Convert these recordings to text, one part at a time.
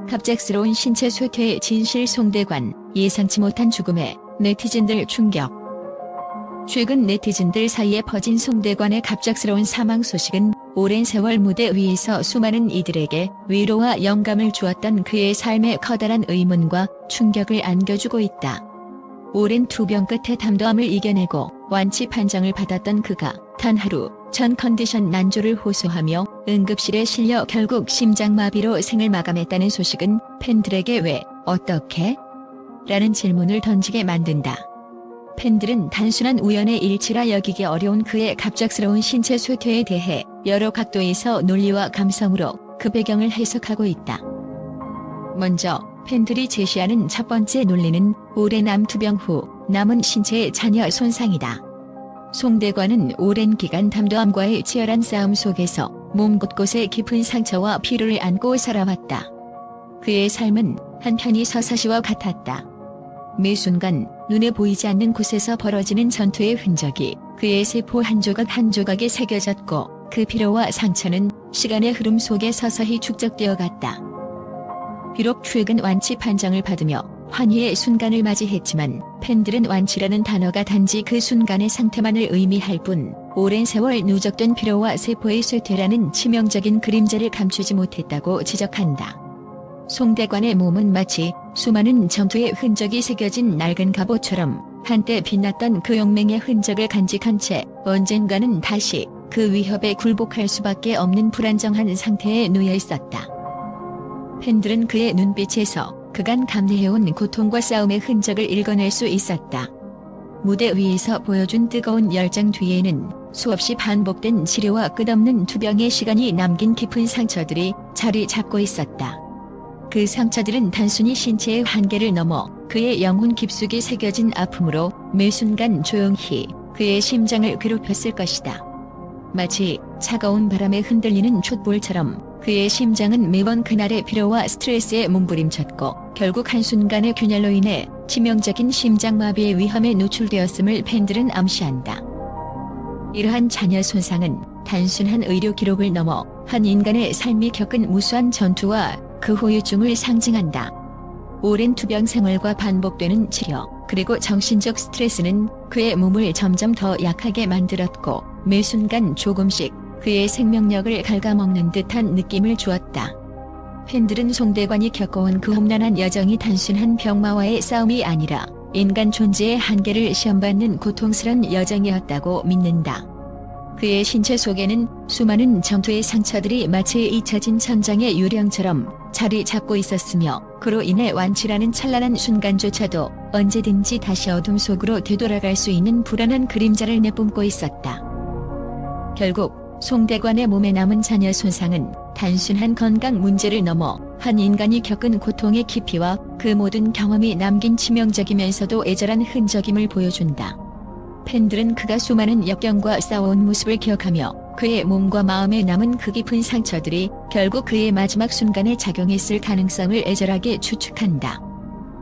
갑작스러운 신체 쇠퇴의 진실 송대관, 예상치 못한 죽음에 네티즌들 충격. 최근 네티즌들 사이에 퍼진 송대관의 갑작스러운 사망 소식은 오랜 세월 무대 위에서 수많은 이들에게 위로와 영감을 주었던 그의 삶에 커다란 의문과 충격을 안겨주고 있다. 오랜 투병 끝에 담도암을 이겨내고 완치 판정을 받았던 그가 단 하루 전 컨디션 난조를 호소하며 응급실에 실려 결국 심장마비로 생을 마감했다는 소식은 팬들에게 왜, 어떻게? 라는 질문을 던지게 만든다. 팬들은 단순한 우연의 일치라 여기기 어려운 그의 갑작스러운 신체 쇠퇴에 대해 여러 각도에서 논리와 감성으로 그 배경을 해석하고 있다. 먼저 팬들이 제시하는 첫 번째 논리는 오랜 암 투병 후 남은 신체의 잔여 손상이다. 송대관은 오랜 기간 담도암과의 치열한 싸움 속에서 몸 곳곳에 깊은 상처와 피로를 안고 살아왔다. 그의 삶은 한편이 서사시와 같았다. 매 순간 눈에 보이지 않는 곳에서 벌어지는 전투의 흔적이 그의 세포 한 조각 한 조각에 새겨졌고 그 피로와 상처는 시간의 흐름 속에 서서히 축적되어 갔다. 비록 최근 완치 판정을 받으며 환희의 순간을 맞이했지만 팬들은 완치라는 단어가 단지 그 순간의 상태만을 의미할 뿐 오랜 세월 누적된 피로와 세포의 쇠퇴라는 치명적인 그림자를 감추지 못했다고 지적한다. 송대관의 몸은 마치 수많은 전투의 흔적이 새겨진 낡은 갑옷처럼 한때 빛났던 그 용맹의 흔적을 간직한 채 언젠가는 다시 그 위협에 굴복할 수밖에 없는 불안정한 상태에 놓여 있었다. 팬들은 그의 눈빛에서 그간 감내해온 고통과 싸움의 흔적을 읽어낼 수 있었다. 무대 위에서 보여준 뜨거운 열정 뒤에는 수없이 반복된 치료와 끝없는 투병의 시간이 남긴 깊은 상처들이 자리 잡고 있었다. 그 상처들은 단순히 신체의 한계를 넘어 그의 영혼 깊숙이 새겨진 아픔으로 매 순간 조용히 그의 심장을 괴롭혔을 것이다. 마치 차가운 바람에 흔들리는 촛불처럼 그의 심장은 매번 그날의 피로와 스트레스에 몸부림쳤고 결국 한순간의 균열로 인해 치명적인 심장마비의 위험에 노출되었음을 팬들은 암시한다. 이러한 잔여 손상은 단순한 의료 기록을 넘어 한 인간의 삶이 겪은 무수한 전투와 그 후유증을 상징한다. 오랜 투병 생활과 반복되는 치료, 그리고 정신적 스트레스는 그의 몸을 점점 더 약하게 만들었고 매 순간 조금씩 그의 생명력을 갉아먹는 듯한 느낌을 주었다. 팬들은 송대관이 겪어온 그 험난한 여정이 단순한 병마와의 싸움이 아니라 인간 존재의 한계를 시험받는 고통스런 여정이었다고 믿는다. 그의 신체 속에는 수많은 전투의 상처들이 마치 잊혀진 천장의 유령처럼 자리 잡고 있었으며 그로 인해 완치라는 찬란한 순간조차도 언제든지 다시 어둠 속으로 되돌아갈 수 있는 불안한 그림자를 내뿜고 있었다. 결국 송대관의 몸에 남은 잔여 손상은 단순한 건강 문제를 넘어 한 인간이 겪은 고통의 깊이와 그 모든 경험이 남긴 치명적이면서도 애절한 흔적임을 보여준다. 팬들은 그가 수많은 역경과 싸워온 모습을 기억하며 그의 몸과 마음에 남은 그 깊은 상처들이 결국 그의 마지막 순간에 작용했을 가능성을 애절하게 추측한다.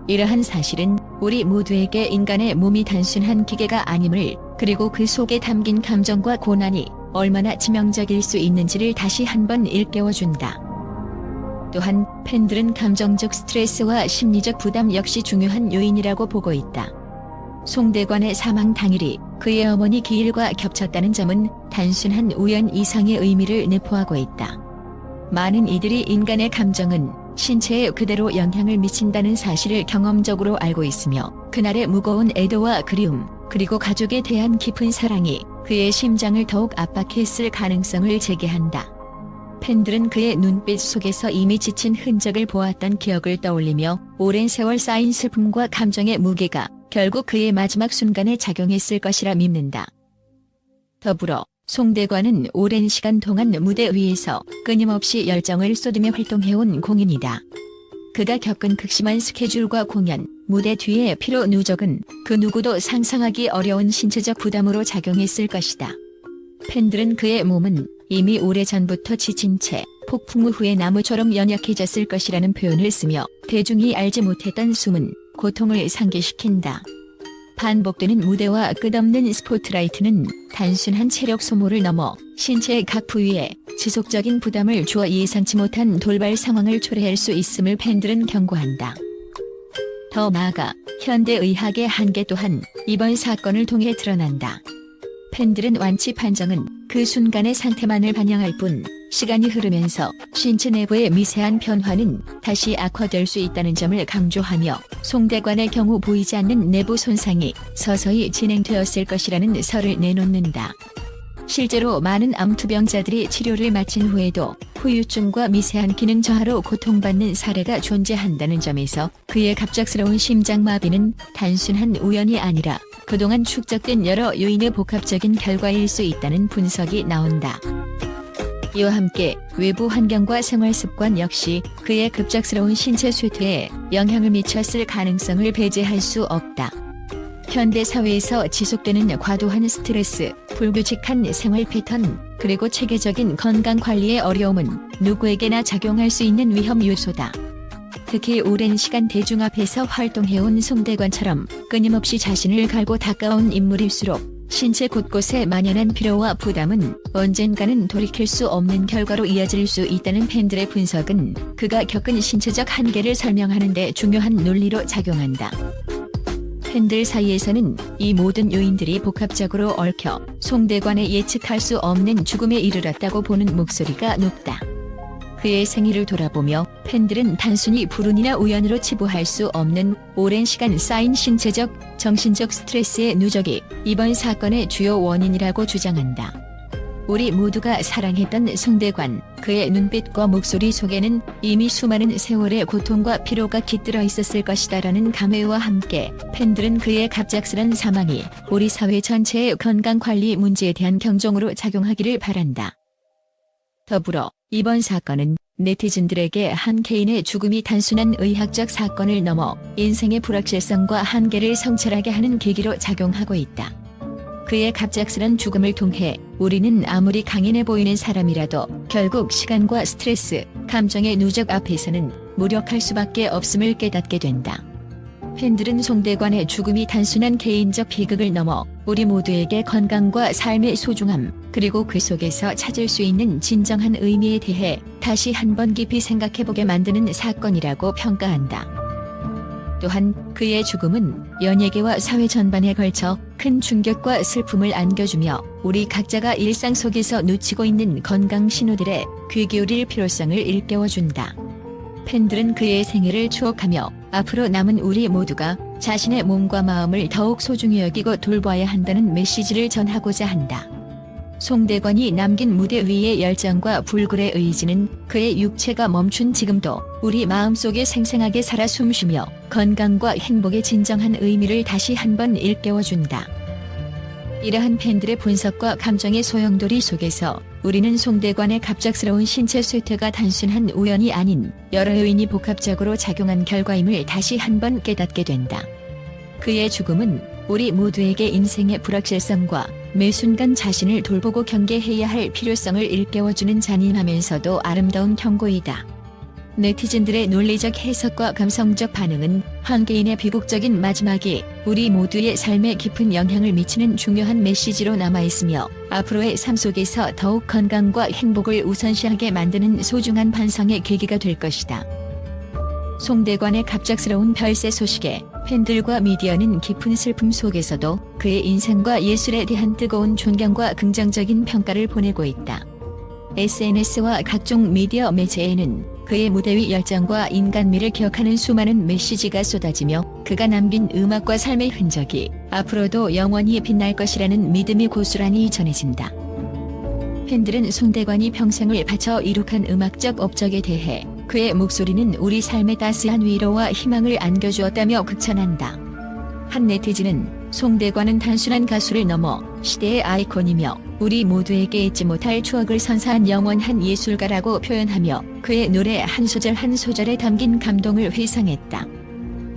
이러한 사실은 우리 모두에게 인간의 몸이 단순한 기계가 아님을, 그리고 그 속에 담긴 감정과 고난이 얼마나 치명적일 수 있는지를 다시 한번 일깨워준다. 또한 팬들은 감정적 스트레스와 심리적 부담 역시 중요한 요인이라고 보고 있다. 송대관의 사망 당일이 그의 어머니 기일과 겹쳤다는 점은 단순한 우연 이상의 의미를 내포하고 있다. 많은 이들이 인간의 감정은 신체에 그대로 영향을 미친다는 사실을 경험적으로 알고 있으며 그날의 무거운 애도와 그리움, 그리고 가족에 대한 깊은 사랑이 그의 심장을 더욱 압박했을 가능성을 제기한다. 팬들은 그의 눈빛 속에서 이미 지친 흔적을 보았던 기억을 떠올리며 오랜 세월 쌓인 슬픔과 감정의 무게가 결국 그의 마지막 순간에 작용했을 것이라 믿는다. 더불어 송대관은 오랜 시간 동안 무대 위에서 끊임없이 열정을 쏟으며 활동해온 공인이다. 그가 겪은 극심한 스케줄과 공연, 무대 뒤의 피로 누적은 그 누구도 상상하기 어려운 신체적 부담으로 작용했을 것이다. 팬들은 그의 몸은 이미 오래전부터 지친 채 폭풍 후의 나무처럼 연약해졌을 것이라는 표현을 쓰며 대중이 알지 못했던 숨은 고통을 상기시킨다. 반복되는 무대와 끝없는 스포트라이트는 단순한 체력 소모를 넘어 신체의 각 부위에 지속적인 부담을 주어 예상치 못한 돌발 상황을 초래할 수 있음을 팬들은 경고한다. 더 나아가 현대의학의 한계 또한 이번 사건을 통해 드러난다. 팬들은 완치 판정은 그 순간의 상태만을 반영할 뿐 시간이 흐르면서 신체 내부의 미세한 변화는 다시 악화될 수 있다는 점을 강조하며 송대관의 경우 보이지 않는 내부 손상이 서서히 진행되었을 것이라는 설을 내놓는다. 실제로 많은 암투병자들이 치료를 마친 후에도 후유증과 미세한 기능 저하로 고통받는 사례가 존재한다는 점에서 그의 갑작스러운 심장마비는 단순한 우연이 아니라 그동안 축적된 여러 요인의 복합적인 결과일 수 있다는 분석이 나온다. 이와 함께 외부 환경과 생활습관 역시 그의 급작스러운 신체 쇠퇴에 영향을 미쳤을 가능성을 배제할 수 없다. 현대 사회에서 지속되는 과도한 스트레스, 불규칙한 생활 패턴, 그리고 체계적인 건강 관리의 어려움은 누구에게나 작용할 수 있는 위험 요소다. 특히 오랜 시간 대중 앞에서 활동해온 송대관처럼 끊임없이 자신을 갈고 닦아온 인물일수록 신체 곳곳에 만연한 피로와 부담은 언젠가는 돌이킬 수 없는 결과로 이어질 수 있다는 팬들의 분석은 그가 겪은 신체적 한계를 설명하는 데 중요한 논리로 작용한다. 팬들 사이에서는 이 모든 요인들이 복합적으로 얽혀 송대관의 예측할 수 없는 죽음에 이르렀다고 보는 목소리가 높다. 그의 생일을 돌아보며 팬들은 단순히 불운이나 우연으로 치부할 수 없는 오랜 시간 쌓인 신체적, 정신적 스트레스의 누적이 이번 사건의 주요 원인이라고 주장한다. 우리 모두가 사랑했던 송대관, 그의 눈빛과 목소리 속에는 이미 수많은 세월의 고통과 피로가 깃들어 있었을 것이다라는 감회와 함께 팬들은 그의 갑작스런 사망이 우리 사회 전체의 건강관리 문제에 대한 경종으로 작용하기를 바란다. 더불어 이번 사건은 네티즌들에게 한 개인의 죽음이 단순한 의학적 사건을 넘어 인생의 불확실성과 한계를 성찰하게 하는 계기로 작용하고 있다. 그의 갑작스런 죽음을 통해 우리는 아무리 강인해 보이는 사람이라도 결국 시간과 스트레스, 감정의 누적 앞에서는 무력할 수밖에 없음을 깨닫게 된다. 팬들은 송대관의 죽음이 단순한 개인적 비극을 넘어 우리 모두에게 건강과 삶의 소중함, 그리고 그 속에서 찾을 수 있는 진정한 의미에 대해 다시 한번 깊이 생각해보게 만드는 사건이라고 평가한다. 또한 그의 죽음은 연예계와 사회 전반에 걸쳐 큰 충격과 슬픔을 안겨주며 우리 각자가 일상 속에서 놓치고 있는 건강 신호들에 귀 기울일 필요성을 일깨워준다. 팬들은 그의 생애를 추억하며 앞으로 남은 우리 모두가 자신의 몸과 마음을 더욱 소중히 여기고 돌봐야 한다는 메시지를 전하고자 한다. 송대관이 남긴 무대 위의 열정과 불굴의 의지는 그의 육체가 멈춘 지금도 우리 마음속에 생생하게 살아 숨쉬며 건강과 행복의 진정한 의미를 다시 한번 일깨워준다. 이러한 팬들의 분석과 감정의 소용돌이 속에서 우리는 송대관의 갑작스러운 신체 쇠퇴가 단순한 우연이 아닌 여러 요인이 복합적으로 작용한 결과임을 다시 한번 깨닫게 된다. 그의 죽음은 우리 모두에게 인생의 불확실성과 매 순간 자신을 돌보고 경계해야 할 필요성을 일깨워주는 잔인하면서도 아름다운 경고이다. 네티즌들의 논리적 해석과 감성적 반응은 한 개인의 비극적인 마지막이 우리 모두의 삶에 깊은 영향을 미치는 중요한 메시지로 남아있으며 앞으로의 삶 속에서 더욱 건강과 행복을 우선시하게 만드는 소중한 반성의 계기가 될 것이다. 송대관의 갑작스러운 별세 소식에 팬들과 미디어는 깊은 슬픔 속에서도 그의 인생과 예술에 대한 뜨거운 존경과 긍정적인 평가를 보내고 있다. SNS와 각종 미디어 매체에는 그의 무대 위 열정과 인간미를 기억하는 수많은 메시지가 쏟아지며 그가 남긴 음악과 삶의 흔적이 앞으로도 영원히 빛날 것이라는 믿음이 고스란히 전해진다. 팬들은 송대관이 평생을 바쳐 이룩한 음악적 업적에 대해 그의 목소리는 우리 삶에 따스한 위로와 희망을 안겨주었다며 극찬한다. 한 네티즌은 송대관은 단순한 가수를 넘어 시대의 아이콘이며 우리 모두에게 잊지 못할 추억을 선사한 영원한 예술가라고 표현하며 그의 노래 한 소절 한 소절에 담긴 감동을 회상했다.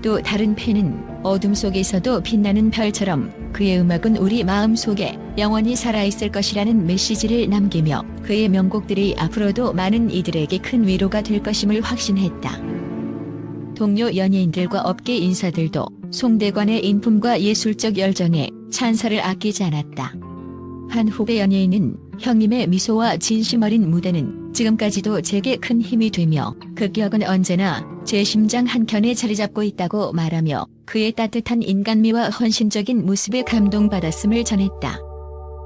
또 다른 팬은 어둠 속에서도 빛나는 별처럼 그의 음악은 우리 마음 속에 영원히 살아있을 것이라는 메시지를 남기며 그의 명곡들이 앞으로도 많은 이들에게 큰 위로가 될 것임을 확신했다. 동료 연예인들과 업계 인사들도 송대관의 인품과 예술적 열정에 찬사를 아끼지 않았다. 한 후배 연예인은 형님의 미소와 진심 어린 무대는 지금까지도 제게 큰 힘이 되며 그 기억은 언제나 제 심장 한켠에 자리 잡고 있다고 말하며 그의 따뜻한 인간미와 헌신적인 모습에 감동받았음을 전했다.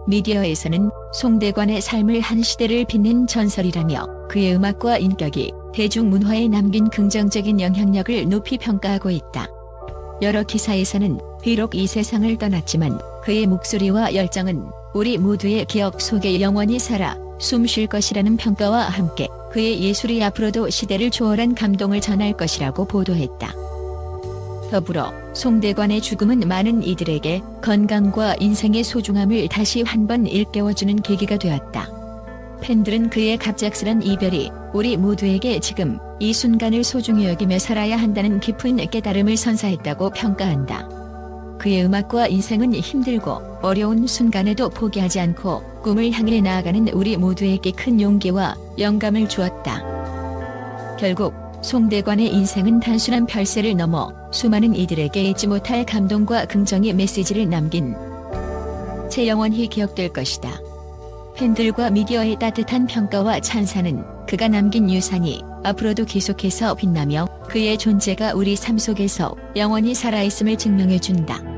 미디어에서는 송대관의 삶을 한 시대를 빛낸 전설이라며 그의 음악과 인격이 대중문화에 남긴 긍정적인 영향력을 높이 평가하고 있다. 여러 기사에서는 비록 이 세상을 떠났지만 그의 목소리와 열정은 우리 모두의 기억 속에 영원히 살아 숨 쉴 것이라는 평가와 함께 그의 예술이 앞으로도 시대를 초월한 감동을 전할 것이라고 보도했다. 더불어 송대관의 죽음은 많은 이들에게 건강과 인생의 소중함을 다시 한 번 일깨워주는 계기가 되었다. 팬들은 그의 갑작스런 이별이 우리 모두에게 지금 이 순간을 소중히 여기며 살아야 한다는 깊은 깨달음을 선사했다고 평가한다. 그의 음악과 인생은 힘들고 어려운 순간에도 포기하지 않고 꿈을 향해 나아가는 우리 모두에게 큰 용기와 영감을 주었다. 결국 송대관의 인생은 단순한 별세를 넘어 수많은 이들에게 잊지 못할 감동과 긍정의 메시지를 남긴 채 영원히 기억될 것이다. 팬들과 미디어의 따뜻한 평가와 찬사는 그가 남긴 유산이 앞으로도 계속해서 빛나며 그의 존재가 우리 삶 속에서 영원히 살아있음을 증명해준다.